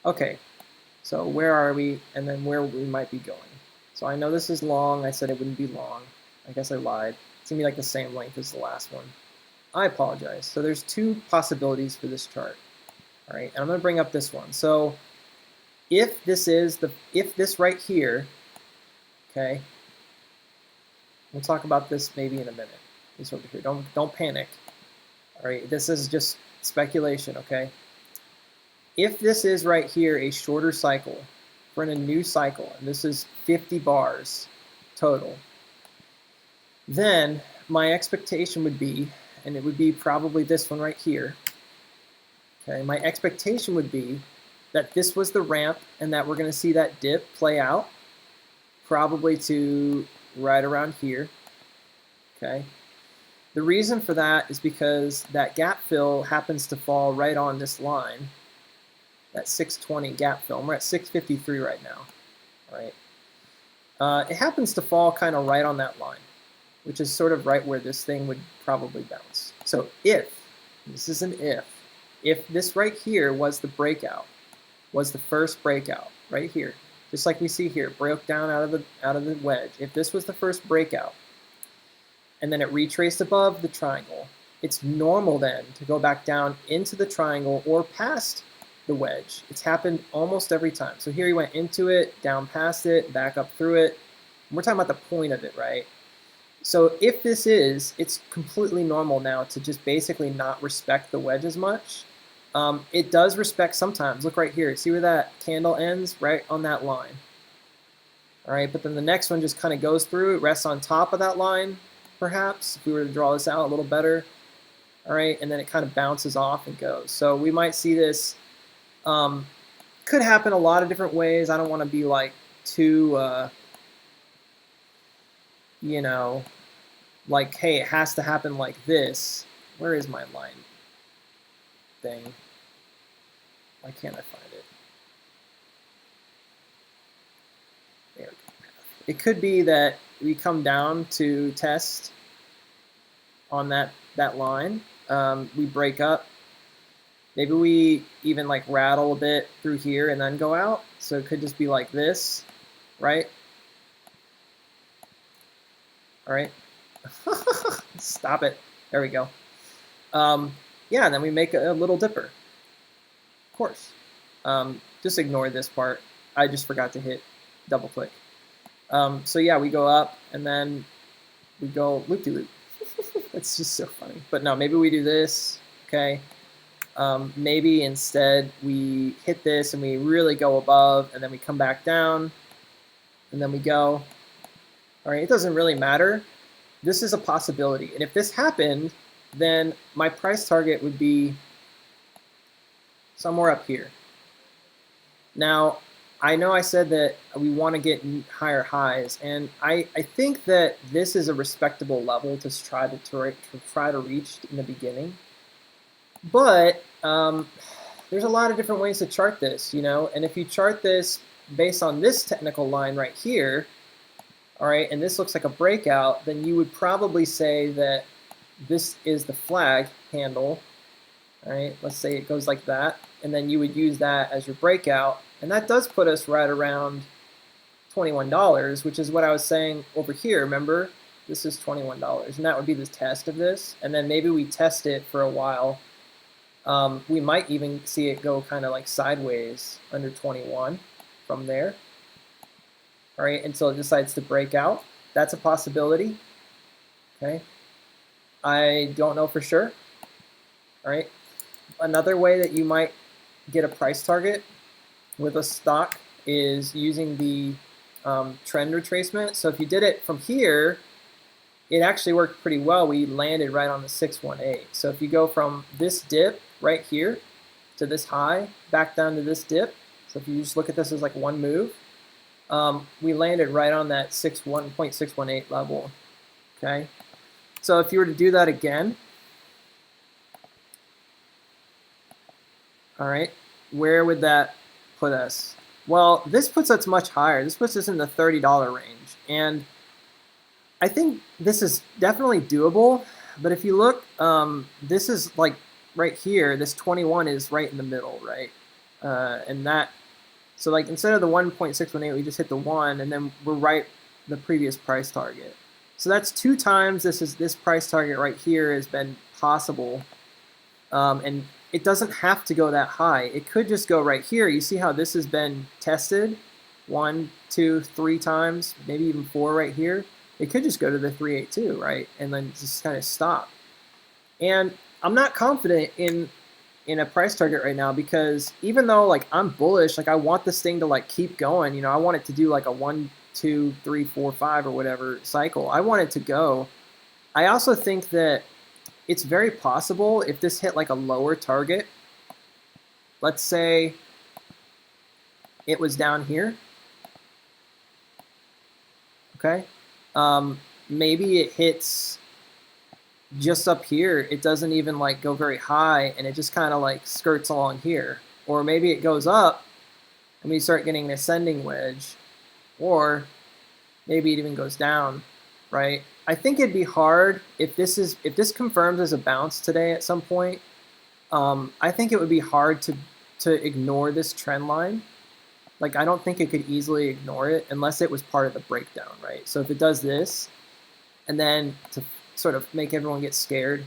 Okay, so where are we, and then where we might be going. So I know this is long. I said it wouldn't be long. I guess I lied. It's going to be like the same length as the last one. I apologize. So there's two possibilities for this chart. All right, and I'm going to bring up this one. So if this right here, okay, we'll talk about this maybe in a minute. This over here. Don't panic. All right, this is just speculation, okay? If this is right here a shorter cycle, we're in a new cycle, and this is 50 bars total, then my expectation would be, and it would be probably this one right here, okay, my expectation would be that this was the ramp and that we're going to see that dip play out probably to right around here, okay? The reason for that is because that gap fill happens to fall right on this line, that 620 gap fill. We're at 653 right now, right? It happens to fall kind of right on that line, which is sort of right where this thing would probably bounce. So if, this is an if this right here was the breakout, was the first breakout right here, just like we see here, broke down out of the wedge. If this was the first breakout, and then it retraced above the triangle, it's normal then to go back down into the triangle or past the wedge. It's happened almost every time. So here he went into it, down past it, back up through it. And we're talking about the point of it, right? So if this is, it's completely normal now to just basically not respect the wedge as much. It does respect sometimes. Look right here. See where that candle ends? Right on that line. All right, but then the next one just kind of goes through. It rests on top of that line, perhaps, if we were to draw this out a little better. All right, and then it kind of bounces off and goes. So we might see this, could happen a lot of different ways. I don't want to be like too, you know, like, hey, it has to happen like this. Where is my line thing? Why can't I find it? There we go. It could be that we come down to test on that line. We break up. Maybe we even like rattle a bit through here and then go out. So it could just be like this, right? All right. Stop it. There we go. Yeah, and then we make a little dipper. Of course. Just ignore this part. I just forgot to hit double click. So yeah, we go up and then we go loop-de-loop. It's just so funny. But no, maybe we do this, okay? Maybe instead we hit this and we really go above and then we come back down and then we go. All right, it doesn't really matter. This is a possibility. And if this happened, then my price target would be somewhere up here. Now, I know I said that we want to get higher highs, and I think that this is a respectable level to try to reach in the beginning. But there's a lot of different ways to chart this, you know, and if you chart this based on this technical line right here, all right, and this looks like a breakout, then you would probably say that this is the flag handle, all right? Let's say it goes like that, and then you would use that as your breakout, and that does put us right around $21, which is what I was saying over here, remember? This is $21, and that would be the test of this, and then maybe we test it for a while. We might even see it go kind of like sideways under 21 from there. All right, until it decides to break out. That's a possibility. Okay, I don't know for sure. All right, another way that you might get a price target with a stock is using the trend retracement. So if you did it from here, it actually worked pretty well. We landed right on the 618. So if you go from this dip right here to this high, back down to this dip, so if you just look at this as like one move, we landed right on that 0.618 level, okay? So if you were to do that again, all right, where would that put us? Well, this puts us much higher. This puts us in the $30 range. And I think this is definitely doable, but if you look, this is like right here, this 21 is right in the middle, right? And that, so like instead of the 1.618, we just hit the 1, and then we're right the previous price target. So that's 2 times this price target right here has been possible. And it doesn't have to go that high. It could just go right here. You see how this has been tested 1, 2, 3 times, maybe even 4 right here. It could just go to the 382, right? And then just kind of stop. And I'm not confident in a price target right now, because even though like I'm bullish, like I want this thing to like keep going, you know, I want it to do like a 1, 2, 3, 4, 5 or whatever cycle. I want it to go. I also think that it's very possible if this hit like a lower target, let's say it was down here, okay? Maybe it hits just up here. It doesn't even like go very high, and it just kind of like skirts along here. Or maybe it goes up and we start getting an ascending wedge, or maybe it even goes down, right? I think it'd be hard if this confirms as a bounce today at some point. I think it would be hard to ignore this trend line. Like I don't think it could easily ignore it unless it was part of the breakdown, right? So if it does this, and then to sort of make everyone get scared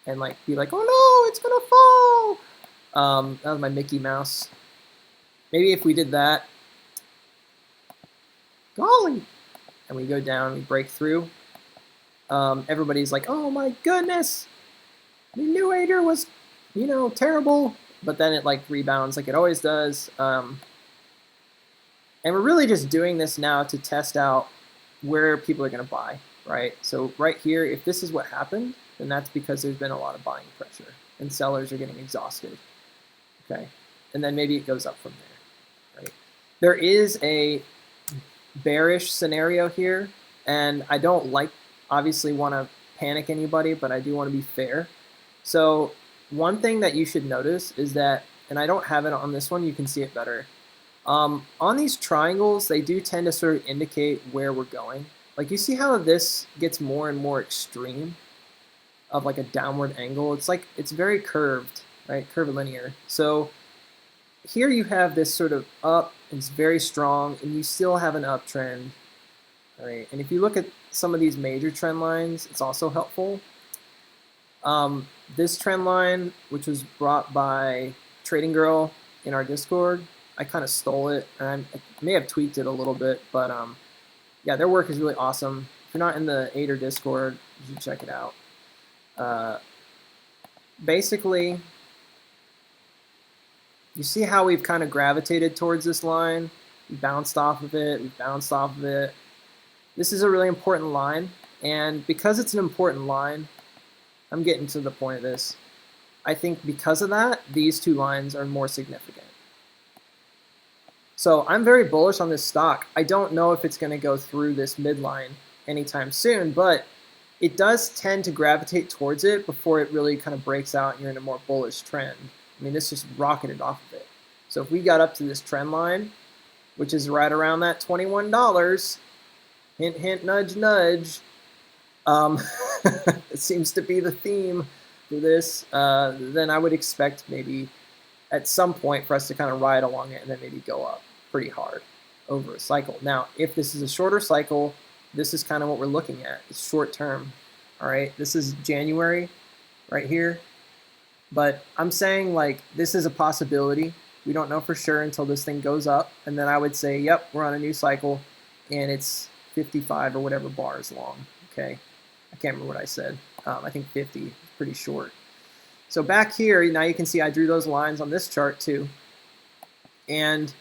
and like be like, oh no, it's gonna fall. That was my Mickey Mouse. Maybe if we did that, golly, and we go down, we break through. Everybody's like, oh my goodness, the new Ater was, you know, terrible. But then it like rebounds like it always does. And we're really just doing this now to test out where people are going to buy, right? So right here, if this is what happened, then that's because there's been a lot of buying pressure and sellers are getting exhausted, okay? And then maybe it goes up from there, right? There is a bearish scenario here, and I don't like, obviously want to panic anybody, but I do want to be fair. So one thing that you should notice is that, and I don't have it on this one, you can see it better. On these triangles, they do tend to sort of indicate where we're going. Like you see how this gets more and more extreme of like a downward angle. It's like, it's very curved, right? Curvilinear. So here you have this sort of up, it's very strong, and you still have an uptrend, right? And if you look at some of these major trend lines, it's also helpful. This trend line, which was brought by Trading Girl in our Discord, I kind of stole it, and I may have tweaked it a little bit, but yeah, their work is really awesome. If you're not in the Ater Discord, you should check it out. Basically, you see how we've kind of gravitated towards this line. We bounced off of it, we bounced off of it. This is a really important line, and because it's an important line, I'm getting to the point of this. I think because of that, these two lines are more significant. So I'm very bullish on this stock. I don't know if it's going to go through this midline anytime soon, but it does tend to gravitate towards it before it really kind of breaks out and you're in a more bullish trend. I mean, this just rocketed off of it. So if we got up to this trend line, which is right around that $21, hint, hint, nudge, nudge, it seems to be the theme for this, then I would expect maybe at some point for us to kind of ride along it and then maybe go up pretty hard over a cycle. Now, if this is a shorter cycle, this is kind of what we're looking at. It's short term, all right? This is January right here. But I'm saying like this is a possibility. We don't know for sure until this thing goes up. And then I would say, yep, we're on a new cycle and it's 55 or whatever bars long, okay? I can't remember what I said. I think 50 is pretty short. So back here, now you can see I drew those lines on this chart too. And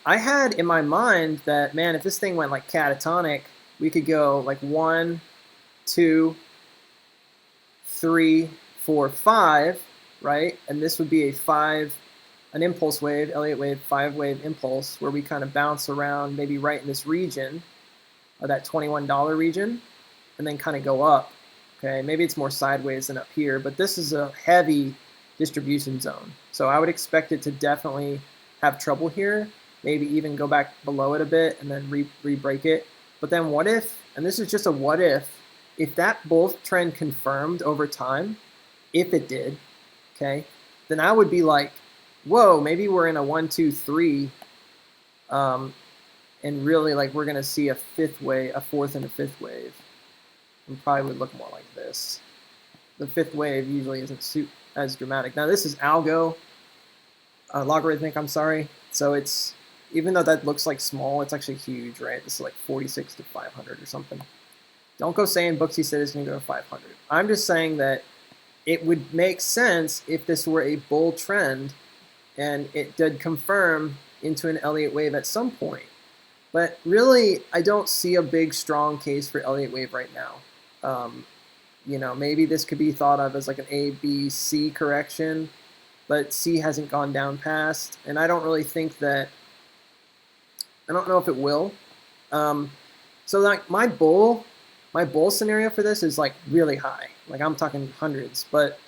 I had in my mind that, man, if this thing went like catatonic, we could go like 1, 2, 3, 4, 5, right? And this would be a 5, an impulse wave, Elliott wave, 5-wave impulse, where we kind of bounce around maybe right in this region, or that $21 region, and then kind of go up. Okay, maybe it's more sideways than up here, but this is a heavy distribution zone. So I would expect it to definitely have trouble here, maybe even go back below it a bit and then re-break it. But then what if, and this is just a what if that bull trend confirmed over time, if it did, okay, then I would be like, whoa, maybe we're in a 1, 2, 3, and really like we're gonna see a fifth wave, a fourth and a fifth wave, and probably would look more like this. The fifth wave usually isn't as dramatic. Now this is algo, logarithmic, I'm sorry. So it's, even though that looks like small, it's actually huge, right? This is like 46 to 500 or something. Don't go saying Booksy said it's going to go to 500. I'm just saying that it would make sense if this were a bull trend and it did confirm into an Elliott wave at some point. But really, I don't see a big, strong case for Elliott wave right now. Maybe this could be thought of as like an A, B, C correction, but C hasn't gone down past, and I don't really think that, I don't know if it will. So like my bull scenario for this is like really high. Like I'm talking hundreds, but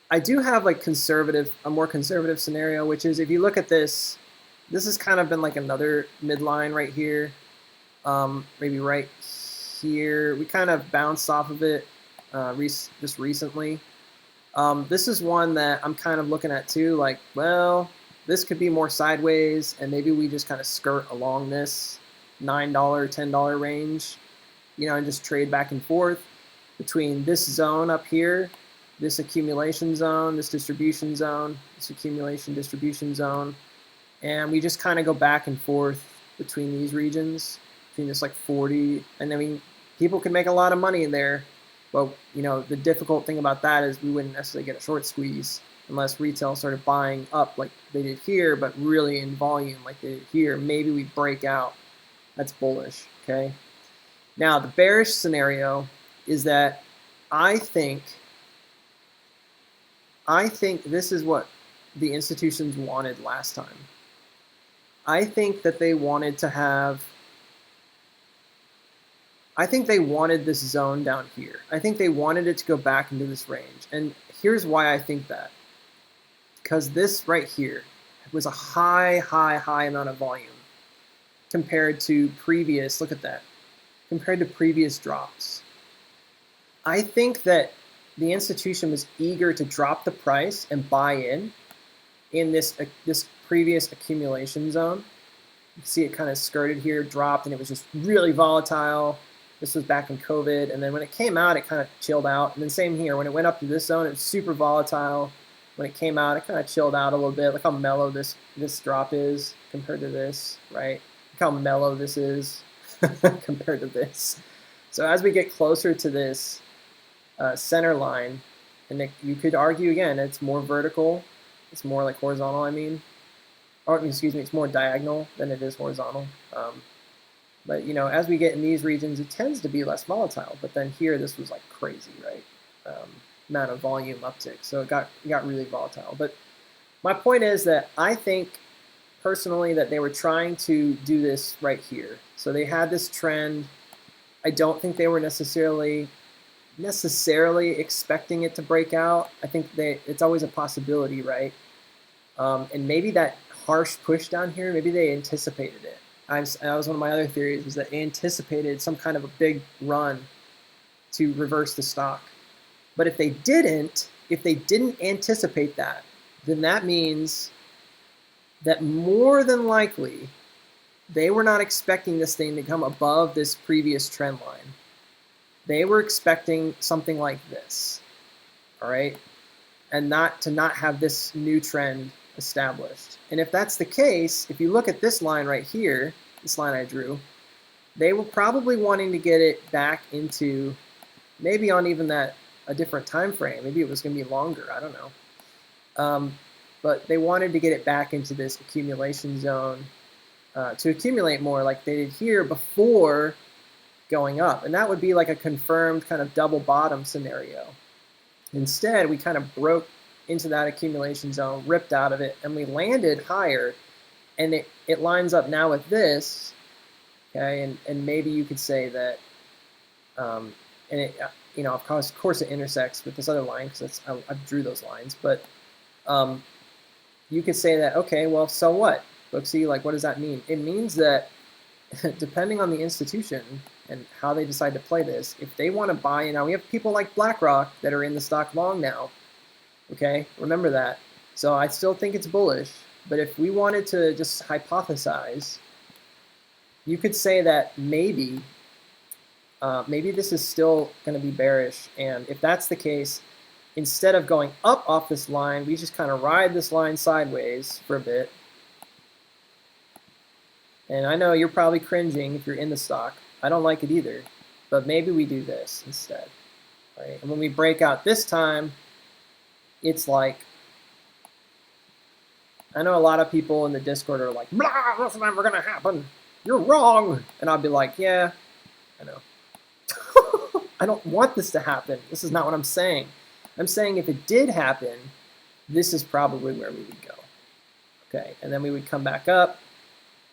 I do have like a more conservative scenario, which is if you look at this has kind of been like another midline right here. Maybe right here. We kind of bounced off of it just recently. This is one that I'm kind of looking at too, like, well, this could be more sideways, and maybe we just kind of skirt along this $9, $10 range, and just trade back and forth between this zone up here, this accumulation zone, this distribution zone, this accumulation distribution zone, and we just kind of go back and forth between these regions, between this like 40, and I mean, people can make a lot of money in there. But the difficult thing about that is we wouldn't necessarily get a short squeeze unless retail started buying up like they did here, but really in volume like they did here. Maybe we break out. That's bullish, okay? Now, the bearish scenario is that I think this is what the institutions wanted last time. I think that they wanted to have, I think they wanted this zone down here. I think they wanted it to go back into this range. And here's why I think that. Because this right here was a high amount of volume compared to previous, look at that, compared to previous drops. I think that the institution was eager to drop the price and buy in this previous accumulation zone. You can see it kind of skirted here, dropped, and it was just really volatile. This was back in COVID, and then when it came out, it kind of chilled out. And then same here, when it went up to this zone, it was super volatile. When it came out, it kind of chilled out a little bit. Look how mellow this drop is compared to this, right? Look how mellow this is compared to this. So as we get closer to this center line, and you could argue again, it's more vertical. It's more like horizontal, I mean. Or excuse me, it's more diagonal than it is horizontal. But as we get in these regions, it tends to be less volatile. But then here, this was like crazy, right? Amount of volume uptick, so it got really volatile. But my point is that I think personally that they were trying to do this right here. So they had this trend. I don't think they were necessarily expecting it to break out. I think it's always a possibility, right? And maybe that harsh push down here, maybe they anticipated it. That was one of my other theories, was that they anticipated some kind of a big run to reverse the stock. But if they didn't anticipate that, then that means that more than likely they were not expecting this thing to come above this previous trend line. They were expecting something like this, all right? And not have this new trend established. And if that's the case, if you look at this line right here, this line I drew, they were probably wanting to get it back into, maybe on even a different time frame. Maybe it was going to be longer. I don't know. But they wanted to get it back into this accumulation zone to accumulate more like they did here before going up. And that would be like a confirmed kind of double bottom scenario. Instead, we kind of broke into that accumulation zone, ripped out of it, and we landed higher. And it lines up now with this, okay? And maybe you could say that, and it, of course it intersects with this other line because I drew those lines. But you could say that, okay, well, so what? Booksy, like, what does that mean? It means that depending on the institution and how they decide to play this, if they want to buy in, now we have people like BlackRock that are in the stock long now, okay? Remember that. So I still think it's bullish, but if we wanted to just hypothesize, you could say that maybe this is still going to be bearish, and if that's the case, instead of going up off this line, we just kind of ride this line sideways for a bit. And I know you're probably cringing if you're in the stock. I don't like it either, but maybe we do this instead, right? And when we break out this time, it's like, I know a lot of people in the Discord are like, blah, that's never gonna happen. You're wrong. And I'll be like, yeah, I know. I don't want this to happen. This is not what I'm saying. I'm saying if it did happen, this is probably where we would go. Okay, and then we would come back up,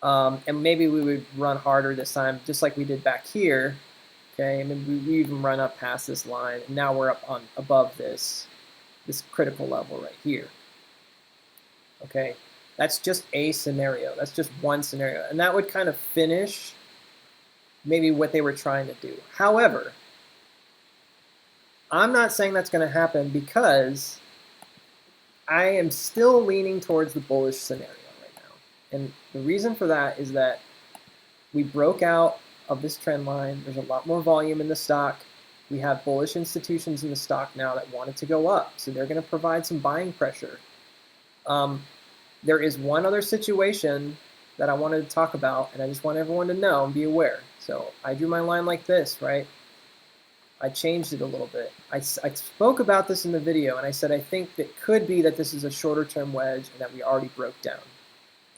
and maybe we would run harder this time, just like we did back here. Okay, and then we even run up past this line, and now we're up on above this critical level right here. Okay, that's just a scenario. That's just one scenario, and that would kind of finish maybe what they were trying to do. However, I'm not saying that's going to happen because I am still leaning towards the bullish scenario right now. And the reason for that is that we broke out of this trend line. There's a lot more volume in the stock. We have bullish institutions in the stock now that want it to go up. So they're going to provide some buying pressure. There is one other situation that I wanted to talk about, and I just want everyone to know and be aware. So I drew my line like this, right? I changed it a little bit. I spoke about this in the video, and I said I think it could be that this is a shorter term wedge and that we already broke down.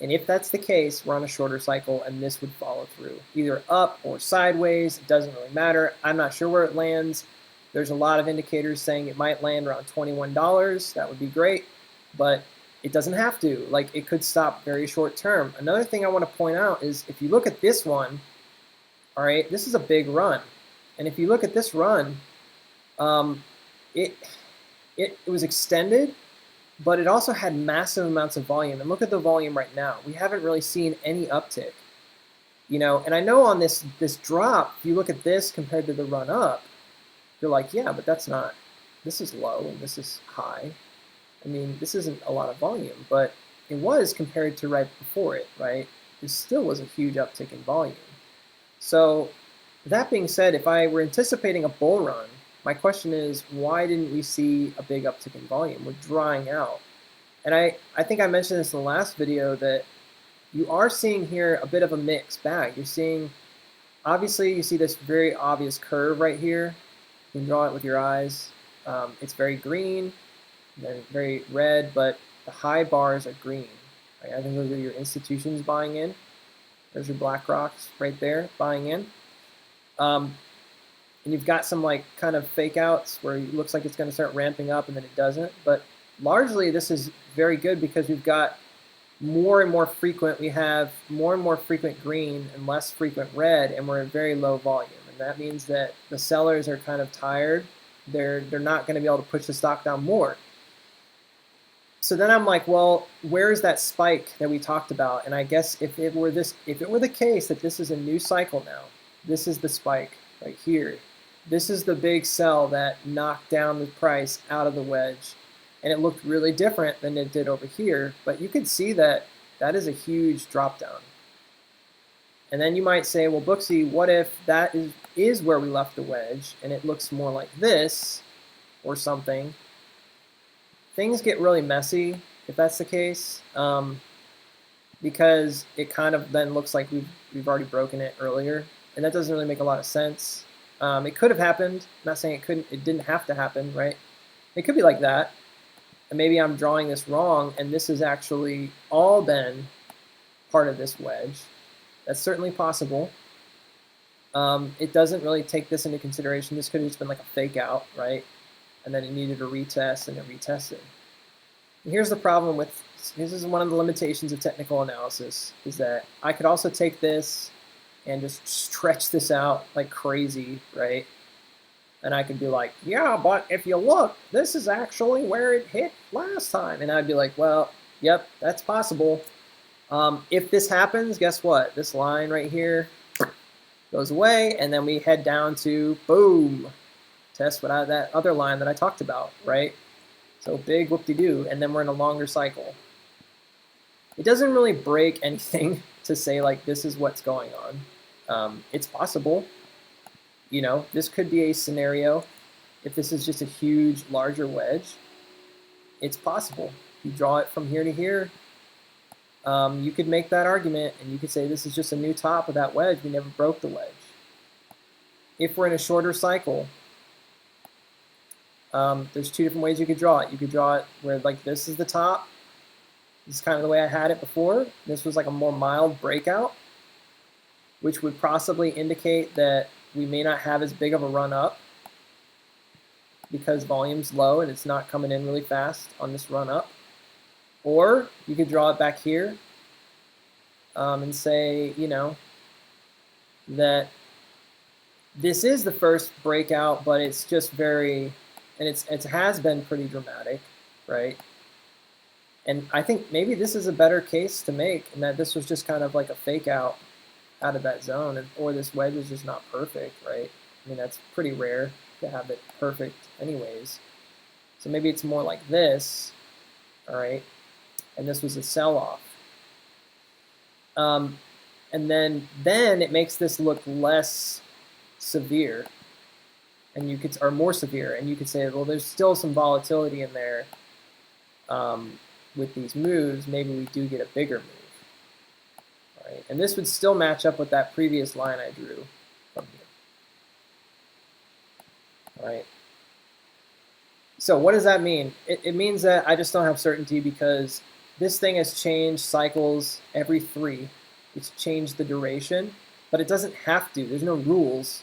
And if that's the case, we're on a shorter cycle, and this would follow through. Either up or sideways, it doesn't really matter. I'm not sure where it lands. There's a lot of indicators saying it might land around $21. That would be great, but it doesn't have to. Like, it could stop very short term. Another thing I want to point out is if you look at this one, all right, this is a big run. And if you look at this run, it was extended, but it also had massive amounts of volume. And look at the volume right now. We haven't really seen any uptick. You know, and I know on this drop, if you look at this compared to the run up, you're like, yeah, but that's not, this is low and this is high. I mean, this isn't a lot of volume, but it was compared to right before it, right? It still was a huge uptick in volume. So that being said, if I were anticipating a bull run, my question is, why didn't we see a big uptick in volume? We're drying out. And I think I mentioned this in the last video that you are seeing here a bit of a mixed bag. You're seeing, obviously, you see this very obvious curve right here. You can draw it with your eyes. It's very green, then very red, but the high bars are green. Right? I think those are your institutions buying in. There's your BlackRocks right there buying in. And you've got some like kind of fake outs where it looks like it's going to start ramping up and then it doesn't. But largely this is very good because we've got more and more frequent. We have more and more frequent green and less frequent red, and we're at very low volume. And that means that the sellers are kind of tired. They're not going to be able to push the stock down more. So then I'm like, well, where is that spike that we talked about? And I guess if it were the case that this is a new cycle now, this is the spike right here. This is the big sell that knocked down the price out of the wedge. And it looked really different than it did over here. But you can see that that is a huge drop down. And then you might say, well, Booksy, what if that is where we left the wedge and it looks more like this or something? Things get really messy if that's the case, because it kind of then looks like we've already broken it earlier. And that doesn't really make a lot of sense. It could have happened. I'm not saying it didn't have to happen, right? It could be like that. And maybe I'm drawing this wrong, and this has actually all been part of this wedge. That's certainly possible. It doesn't really take this into consideration. This could have just been like a fake out, right? And then it needed a retest, and it retested. And here's the problem with, this is one of the limitations of technical analysis, is that I could also take this and just stretch this out like crazy, right? And I could be like, yeah, but if you look, this is actually where it hit last time. And I'd be like, well, yep, that's possible. If this happens, guess what? This line right here goes away, and then we head down to, boom, test that other line that I talked about, right? So big whoop-de-doo, and then we're in a longer cycle. It doesn't really break anything to say like this is what's going on. It's possible. This could be a scenario. If this is just a huge, larger wedge, it's possible. You draw it from here to here. You could make that argument, and you could say this is just a new top of that wedge. We never broke the wedge. If we're in a shorter cycle, there's two different ways you could draw it. You could draw it where like this is the top. This is kind of the way I had it before. This was like a more mild breakout, which would possibly indicate that we may not have as big of a run up because volume's low and it's not coming in really fast on this run up. Or you could draw it back here and say, that this is the first breakout, but it's just very, and it has been pretty dramatic, right? And I think maybe this is a better case to make, and that this was just kind of like a fake out of that zone, or this wedge is just not perfect, right? I mean, that's pretty rare to have it perfect anyways. So maybe it's more like this, all right? And this was a sell-off. And then it makes this look less severe, and or more severe, and you could say, well, there's still some volatility in there. With these moves, maybe we do get a bigger move, right? And this would still match up with that previous line I drew from here, all right? So what does that mean? It means that I just don't have certainty because this thing has changed cycles every 3. It's changed the duration, but it doesn't have to. There's no rules.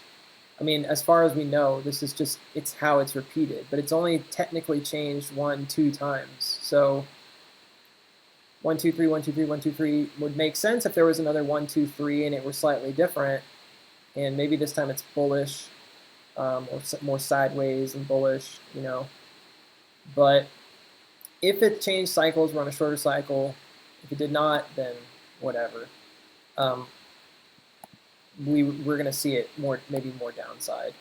I mean, as far as we know, this is just, it's how it's repeated, but it's only technically changed 1, 2 times. So 1, 2, 3, 1, 2, 3, 1, 2, 3 would make sense if there was another 1, 2, 3 and it were slightly different. And maybe this time it's bullish or more sideways and bullish, But if it changed cycles, we're on a shorter cycle. If it did not, then whatever. We're going to see it maybe more downside.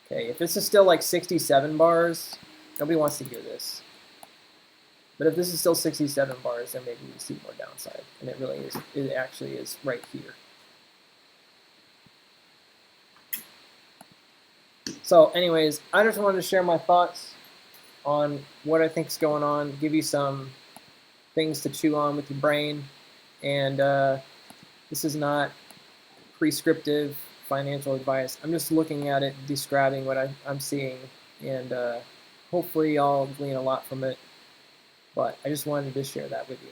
Okay, if this is still like 67 bars, nobody wants to hear this. But if this is still 67 bars, then maybe we see more downside. And it really is, it actually is right here. So anyways, I just wanted to share my thoughts on what I think is going on, give you some things to chew on with your brain. And this is not prescriptive financial advice. I'm just looking at it, describing what I'm seeing, and hopefully y'all glean a lot from it. But I just wanted to share that with you.